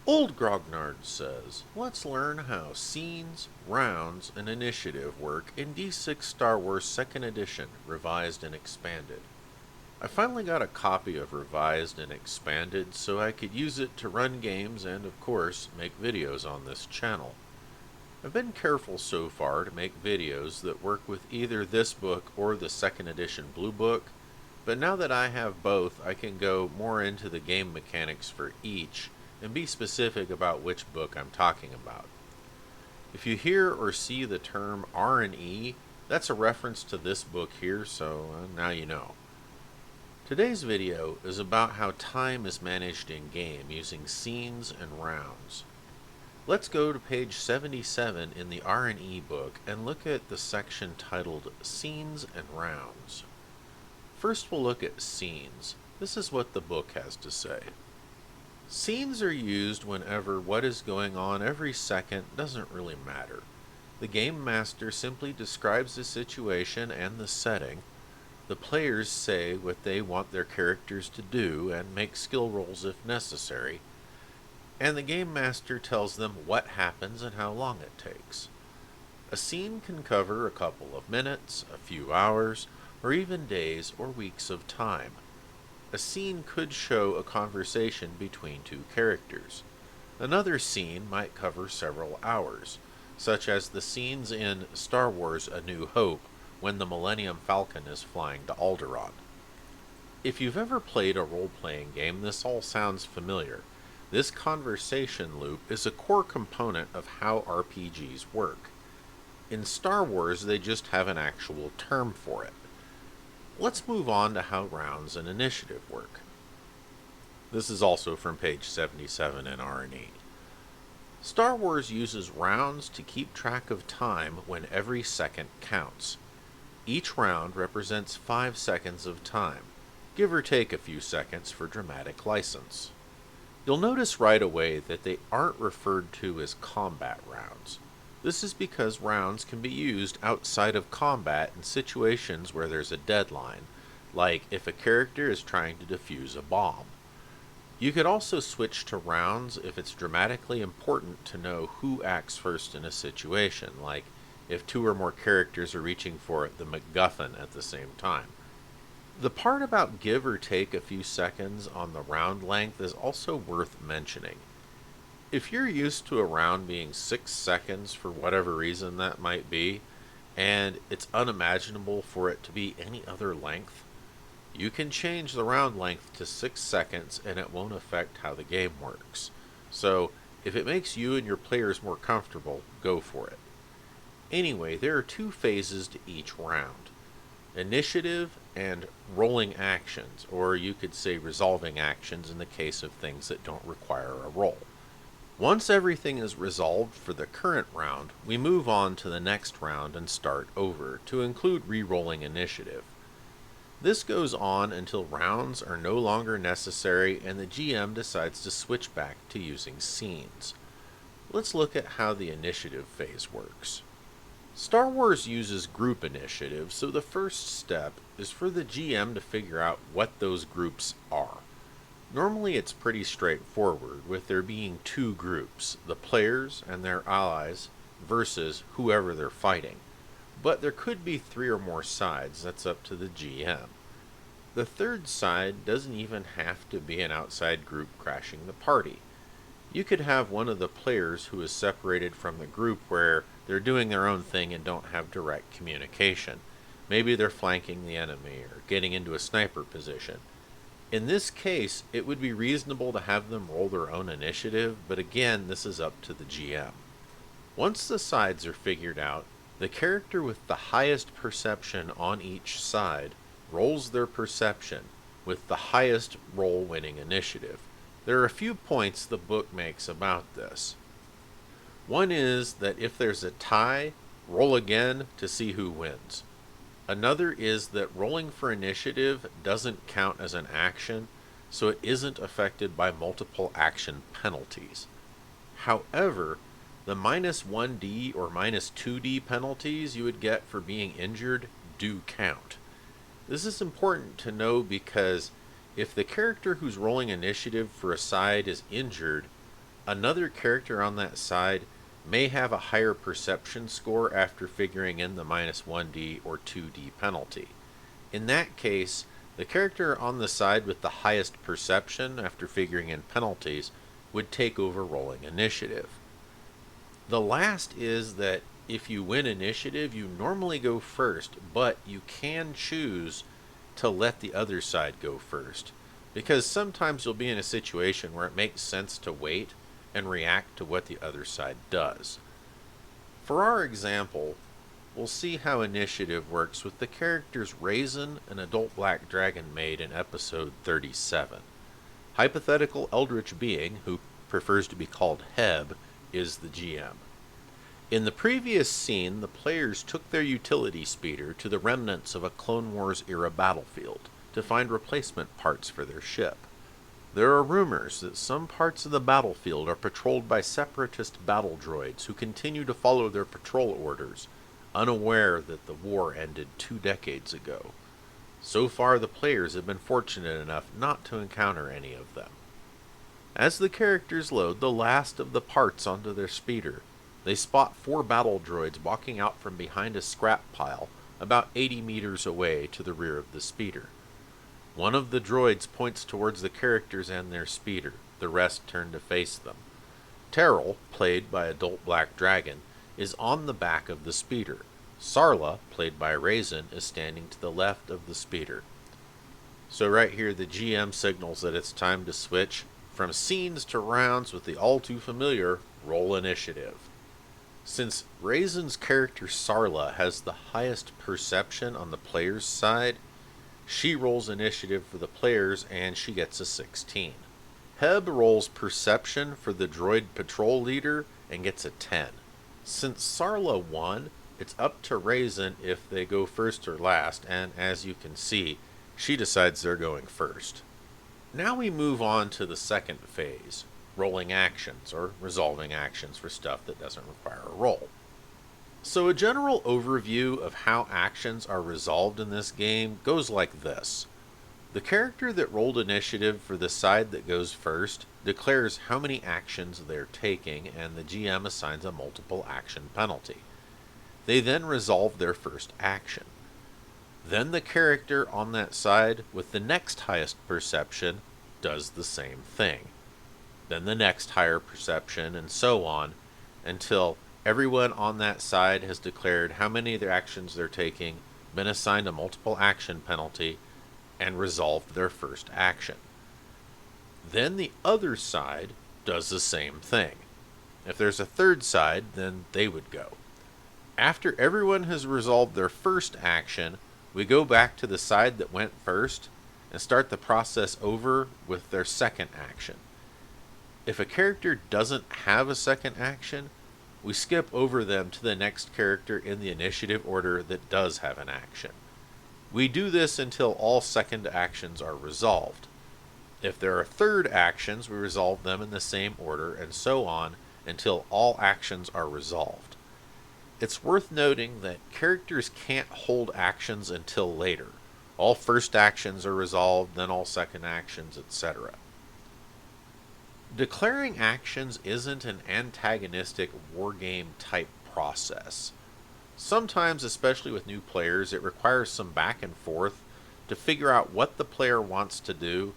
Old Grognard says, let's learn how scenes, rounds, and initiative work in D6 Star Wars 2nd Edition, revised and expanded. I finally got a copy of Revised and Expanded so I could use it to run games and, of course, make videos on this channel. I've been careful so far to make videos that work with either this book or the 2nd Edition Blue Book, but now that I have both, I can go more into the game mechanics for each and be specific about which book I'm talking about. If you hear or see the term R&E, that's a reference to this book here, so now you know. Today's video is about how time is managed in-game using scenes and rounds. Let's go to page 77 in the R&E book and look at the section titled Scenes and Rounds. First we'll look at scenes. This is what the book has to say. Scenes are used whenever what is going on every second doesn't really matter. The game master simply describes the situation and the setting. The players say what they want their characters to do and make skill rolls if necessary. And the game master tells them what happens and how long it takes. A scene can cover a couple of minutes, a few hours, or even days or weeks of time. A scene could show a conversation between two characters. Another scene might cover several hours, such as the scenes in Star Wars A New Hope when the Millennium Falcon is flying to Alderaan. If you've ever played a role-playing game, this all sounds familiar. This conversation loop is a core component of how RPGs work. In Star Wars, they just have an actual term for it. Let's move on to how rounds and initiative work. This is also from page 77 in R&E. Star Wars uses rounds to keep track of time when every second counts. Each round represents 5 seconds of time, give or take a few seconds for dramatic license. You'll notice right away that they aren't referred to as combat rounds. This is because rounds can be used outside of combat in situations where there's a deadline, like if a character is trying to defuse a bomb. You could also switch to rounds if it's dramatically important to know who acts first in a situation, like if 2 or more characters are reaching for the MacGuffin at the same time. The part about give or take a few seconds on the round length is also worth mentioning. If you're used to a round being 6 seconds for whatever reason that might be, and it's unimaginable for it to be any other length, you can change the round length to 6 seconds and it won't affect how the game works. So, if it makes you and your players more comfortable, go for it. Anyway, there are 2 phases to each round: initiative and rolling actions, or you could say resolving actions in the case of things that don't require a roll. Once everything is resolved for the current round, we move on to the next round and start over, to include re-rolling initiative. This goes on until rounds are no longer necessary and the GM decides to switch back to using scenes. Let's look at how the initiative phase works. Star Wars uses group initiative, so the first step is for the GM to figure out what those groups are. Normally it's pretty straightforward, with there being 2 groups, the players and their allies versus whoever they're fighting. But there could be 3 or more sides, that's up to the GM. The third side doesn't even have to be an outside group crashing the party. You could have one of the players who is separated from the group where they're doing their own thing and don't have direct communication. Maybe they're flanking the enemy or getting into a sniper position. In this case, it would be reasonable to have them roll their own initiative, but again, this is up to the GM. Once the sides are figured out, the character with the highest perception on each side rolls their perception, with the highest roll winning initiative. There are a few points the book makes about this. One is that if there's a tie, roll again to see who wins. Another is that rolling for initiative doesn't count as an action, so it isn't affected by multiple action penalties. However, the -1d or -2d penalties you would get for being injured do count. This is important to know because if the character who's rolling initiative for a side is injured, Another character on that side may have a higher perception score after figuring in the minus 1d or 2d penalty. In that case, the character on the side with the highest perception after figuring in penalties would take over rolling initiative. The last is that if you win initiative, you normally go first, but you can choose to let the other side go first. Because sometimes you'll be in a situation where it makes sense to wait and react to what the other side does. For our example, we'll see how initiative works with the characters Raisin, an adult black dragon maid in episode 37. Hypothetical eldritch being, who prefers to be called Heb, is the GM. In the previous scene, the players took their utility speeder to the remnants of a Clone Wars era battlefield to find replacement parts for their ship. There are rumors that some parts of the battlefield are patrolled by separatist battle droids who continue to follow their patrol orders, unaware that the war ended 2 decades ago. So far, the players have been fortunate enough not to encounter any of them. As the characters load the last of the parts onto their speeder, they spot 4 battle droids walking out from behind a scrap pile about 80 meters away to the rear of the speeder. One of the droids points towards the characters and their speeder. The rest turn to face them. Terrell, played by Adult Black Dragon, is on the back of the speeder. Sarla, played by Raisin, is standing to the left of the speeder. So right here, the GM signals that it's time to switch from scenes to rounds with the all-too-familiar roll initiative. Since Raisin's character Sarla has the highest perception on the player's side, she rolls initiative for the players and she gets a 16. Heb rolls perception for the droid patrol leader and gets a 10. Since Sarla won, it's up to Raisin if they go first or last, and as you can see, she decides they're going first. Now we move on to the second phase, rolling actions, or resolving actions for stuff that doesn't require a roll. So a general overview of how actions are resolved in this game goes like this. The character that rolled initiative for the side that goes first declares how many actions they're taking, and the GM assigns a multiple action penalty. They then resolve their first action. Then the character on that side with the next highest perception does the same thing. Then the next higher perception, and so on, until everyone on that side has declared how many of their actions they're taking, been assigned a multiple action penalty, and resolved their first action. Then the other side does the same thing. If there's a third side, then they would go. After everyone has resolved their first action, we go back to the side that went first and start the process over with their second action. If a character doesn't have a second action, we skip over them to the next character in the initiative order that does have an action. We do this until all second actions are resolved. If there are third actions, we resolve them in the same order, and so on until all actions are resolved. It's worth noting that characters can't hold actions until later. All first actions are resolved, then all second actions, etc. Declaring actions isn't an antagonistic wargame type process. Sometimes, especially with new players, it requires some back and forth to figure out what the player wants to do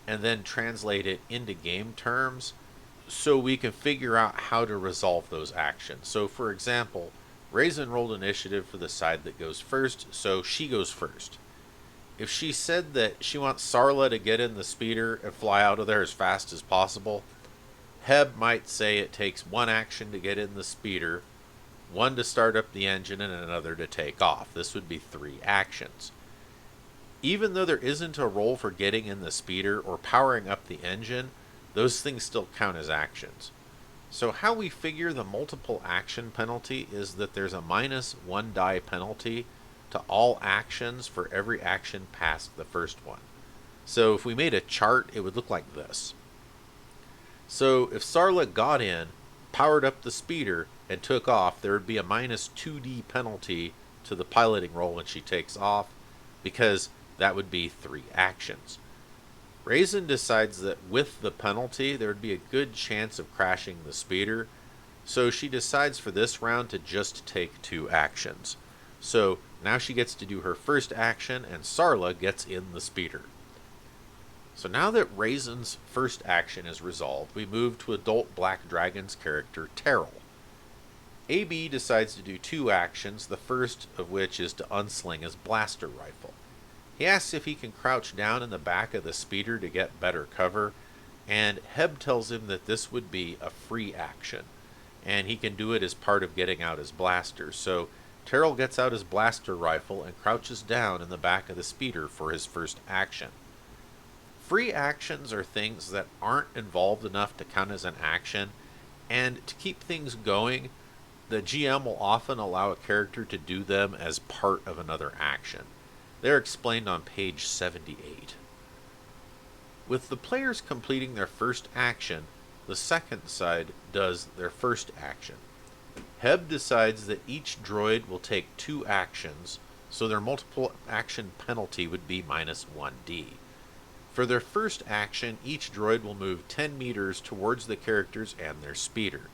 and then translate it into game terms so we can figure out how to resolve those actions. So for example, Raisin rolled initiative for the side that goes first, so she goes first. If she said that she wants Sarla to get in the speeder and fly out of there as fast as possible, Heb might say it takes one action to get in the speeder, one to start up the engine, and another to take off. This would be 3 actions. Even though there isn't a roll for getting in the speeder or powering up the engine, those things still count as actions. So how we figure the multiple action penalty is that there's a -1 die penalty to all actions for every action past the first one. So if we made a chart, it would look like this. So if Sarla got in, powered up the speeder, and took off, there would be a -2d penalty to the piloting roll when she takes off, because that would be 3 actions. Raisin decides that with the penalty, there would be a good chance of crashing the speeder, so she decides for this round to just take 2 actions. So now she gets to do her first action, and Sarla gets in the speeder. So now that Raisin's first action is resolved, we move to adult Black Dragon's character, Terrell. AB decides to do 2 actions, the first of which is to unsling his blaster rifle. He asks if he can crouch down in the back of the speeder to get better cover, and Heb tells him that this would be a free action, and he can do it as part of getting out his blaster. So Terrell gets out his blaster rifle and crouches down in the back of the speeder for his first action. Free actions are things that aren't involved enough to count as an action, and to keep things going, the GM will often allow a character to do them as part of another action. They're explained on page 78. With the players completing their first action, the second side does their first action. Heb decides that each droid will take 2 actions, so their multiple action penalty would be -1d. For their first action, each droid will move 10 meters towards the characters and their speeder.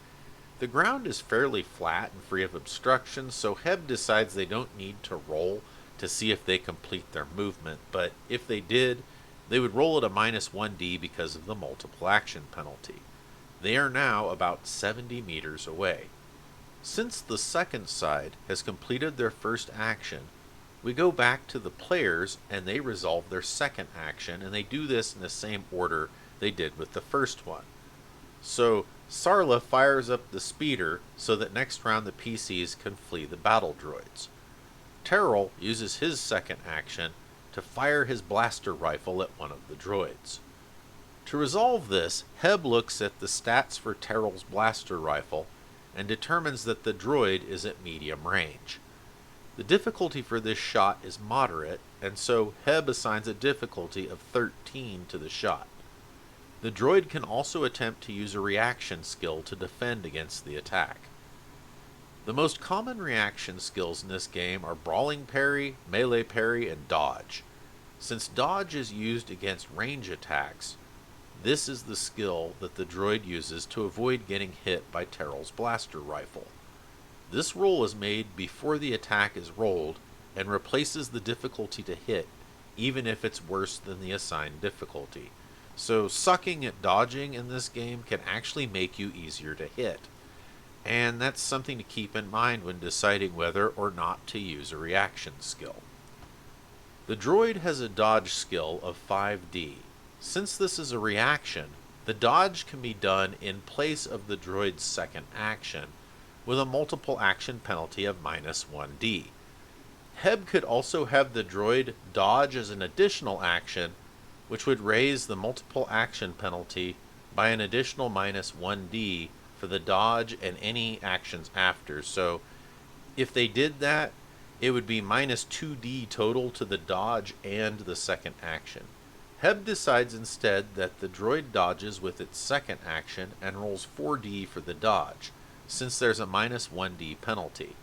The ground is fairly flat and free of obstructions, so Heb decides they don't need to roll to see if they complete their movement, but if they did, they would roll at a -1d because of the multiple action penalty. They are now about 70 meters away. Since the second side has completed their first action, we go back to the players and they resolve their second action, and they do this in the same order they did with the first one. So Sarla fires up the speeder so that next round the PCs can flee the battle droids. Terrell uses his second action to fire his blaster rifle at one of the droids. To resolve this, Heb looks at the stats for Terrell's blaster rifle and determines that the droid is at medium range. The difficulty for this shot is moderate, and so Heb assigns a difficulty of 13 to the shot. The droid can also attempt to use a reaction skill to defend against the attack. The most common reaction skills in this game are Brawling Parry, Melee Parry, and Dodge. Since Dodge is used against range attacks, this is the skill that the droid uses to avoid getting hit by Terrell's blaster rifle. This roll is made before the attack is rolled and replaces the difficulty to hit, even if it's worse than the assigned difficulty. So sucking at dodging in this game can actually make you easier to hit. And that's something to keep in mind when deciding whether or not to use a reaction skill. The droid has a dodge skill of 5d. Since this is a reaction, the dodge can be done in place of the droid's second action, with a multiple action penalty of -1d. Heb could also have the droid dodge as an additional action, which would raise the multiple action penalty by an additional -1d for the dodge and any actions after. So if they did that, it would be -2d total to the dodge and the second action. Heb decides instead that the droid dodges with its second action and rolls 4d for the dodge, since there's a -1d penalty.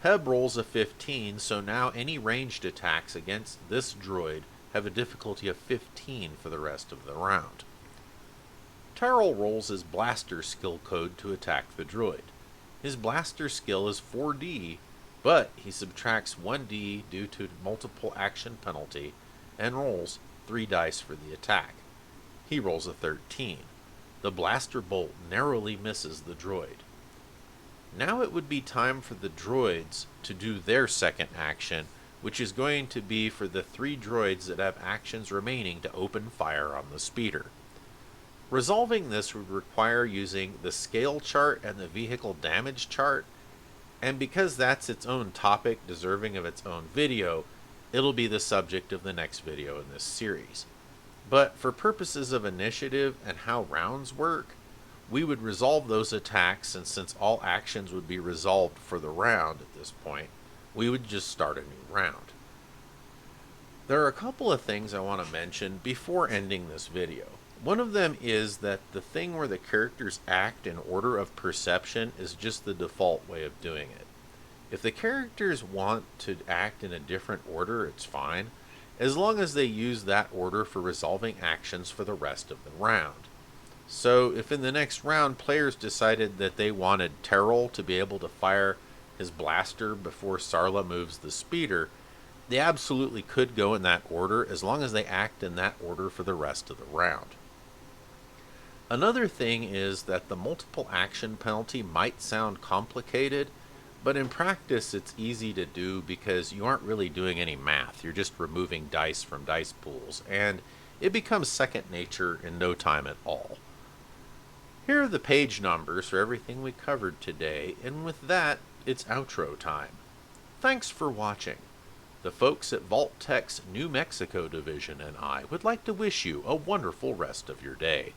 Heb rolls a 15, so now any ranged attacks against this droid have a difficulty of 15 for the rest of the round. Terrell rolls his blaster skill code to attack the droid. His blaster skill is 4d, but he subtracts 1d due to multiple action penalty and rolls 3 dice for the attack. He rolls a 13. The blaster bolt narrowly misses the droid. Now it would be time for the droids to do their second action, which is going to be for the 3 droids that have actions remaining to open fire on the speeder. Resolving this would require using the scale chart and the vehicle damage chart, and because that's its own topic deserving of its own video, it'll be the subject of the next video in this series. But for purposes of initiative and how rounds work, we would resolve those attacks, and since all actions would be resolved for the round at this point, we would just start a new round. There are a couple of things I want to mention before ending this video. One of them is that the thing where the characters act in order of perception is just the default way of doing it. If the characters want to act in a different order, it's fine, as long as they use that order for resolving actions for the rest of the round. So, if in the next round players decided that they wanted Terrell to be able to fire his blaster before Sarla moves the speeder, they absolutely could go in that order as long as they act in that order for the rest of the round. Another thing is that the multiple action penalty might sound complicated, but in practice it's easy to do because you aren't really doing any math. You're just removing dice from dice pools, and it becomes second nature in no time at all. Here are the page numbers for everything we covered today, and with that, it's outro time. Thanks for watching. The folks at Vault-Tec's New Mexico division and I would like to wish you a wonderful rest of your day.